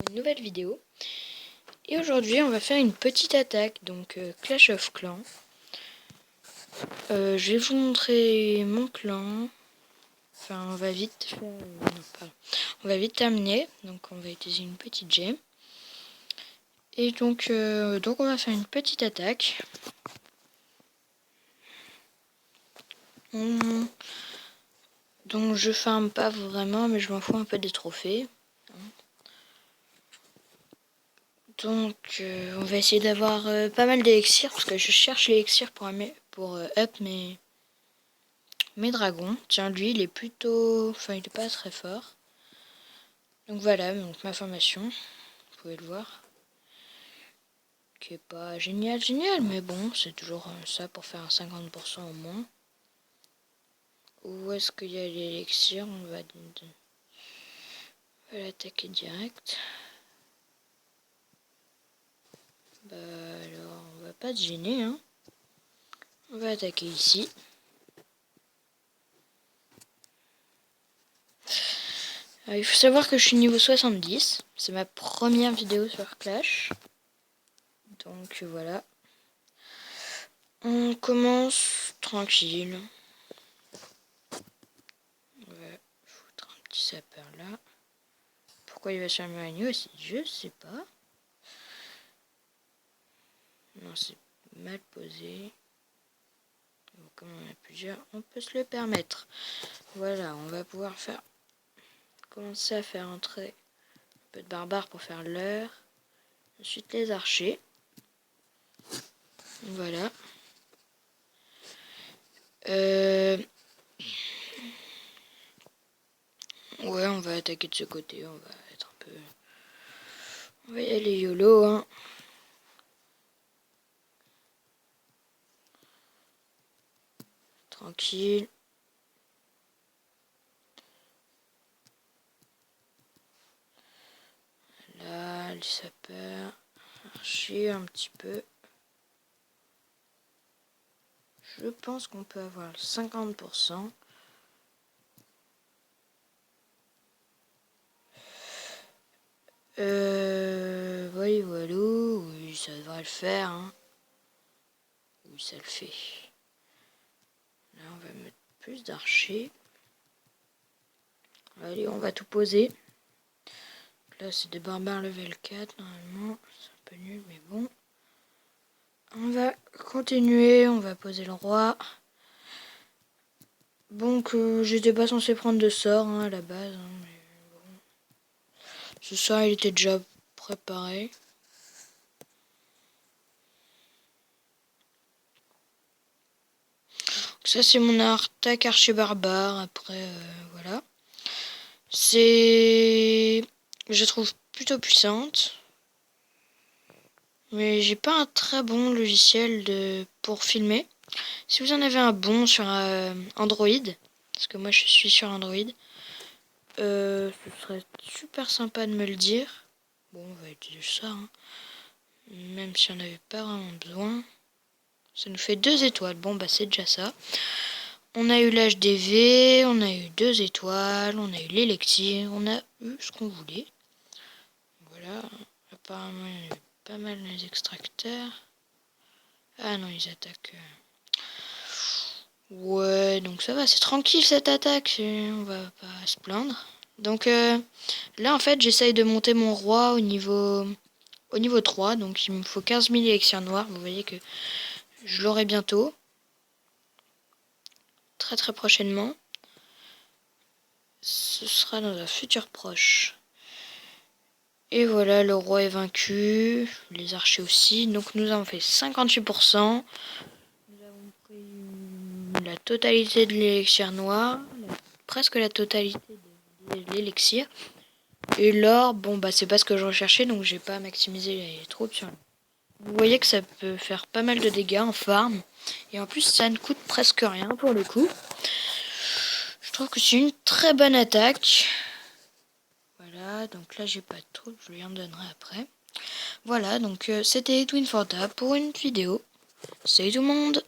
une nouvelle vidéo. Et aujourd'hui on va faire une petite attaque, donc Clash of Clans. Je vais vous montrer mon clan. Enfin on va vite faire... non, pardon. On va vite terminer, donc on va utiliser une petite gemme. Et donc on va faire une petite attaque. Donc je farme pas vraiment, mais je m'en fous un peu des trophées. Donc on va essayer d'avoir pas mal d'élixirs, parce que je cherche l'élixir pour up mes dragons. Tiens, lui il est plutôt... enfin il est pas très fort. Donc voilà, donc ma formation, vous pouvez le voir. Qui est pas génial, mais bon, c'est toujours ça pour faire un 50% au moins. Où est-ce qu'il y a l'élixir? On va l'attaquer direct. Bah alors, on va pas se gêner, hein. On va attaquer ici. Il faut savoir que je suis niveau 70. C'est ma première vidéo sur Clash. Donc voilà. On commence tranquille. On va foutre un petit sapeur là. Pourquoi il va sur un agneau aussi? Je sais pas. Non, c'est mal posé. Donc, comme on a plusieurs, on peut se le permettre. Voilà, on va pouvoir commencer à faire entrer un peu de barbares pour faire l'heure. Ensuite les archers. Voilà. Ouais, on va attaquer de ce côté. On va être un peu... on va y aller YOLO, hein. Tranquille. Là, les sapeurs. Archer un petit peu. Je pense qu'on peut avoir le 50%. Voilà, oui, ça devrait le faire, hein. Oui, ça le fait. Là, on va mettre plus d'archers. Allez, on va tout poser. Là, c'est des barbares level 4, normalement. C'est un peu nul, mais bon. On va continuer, on va poser le roi. Donc, j'étais pas censé prendre de sort, hein, à la base, hein, mais bon. Ce sort, il était déjà préparé. Ça, c'est mon attaque archer barbare. Après, voilà. Je trouve plutôt puissante. Mais j'ai pas un très bon logiciel pour filmer. Si vous en avez un bon sur Android, parce que moi je suis sur Android, ce serait super sympa de me le dire. Bon, on va utiliser ça, hein. Même si on n'avait pas vraiment besoin. Ça nous fait 2 étoiles. Bon, bah c'est déjà ça. On a eu l'HDV, on a eu 2 étoiles, on a eu l'élixir, on a eu ce qu'on voulait. Voilà. Apparemment, il y a eu pas mal les extracteurs. Ah non, ils attaquent. Ouais, donc ça va, c'est tranquille cette attaque. On va pas se plaindre. Donc là, en fait, j'essaye de monter mon roi au niveau 3. Donc il me faut 15 000 élixirs noirs. Vous voyez que je l'aurai bientôt. Très très prochainement. Ce sera dans un futur proche. Et voilà, le roi est vaincu. Les archers aussi. Donc nous avons fait 58%. Nous avons pris la totalité de l'élixir noir. Presque la totalité de l'élixir. Et l'or, bon bah c'est pas ce que je recherchais, donc j'ai pas maximisé les troupes sur. Vous voyez que ça peut faire pas mal de dégâts en farm. Et en plus ça ne coûte presque rien pour le coup. Je trouve que c'est une très bonne attaque. Voilà, donc là j'ai pas de troupes, je lui en donnerai après. Voilà, donc c'était Edwin Forta pour une vidéo. Salut tout le monde!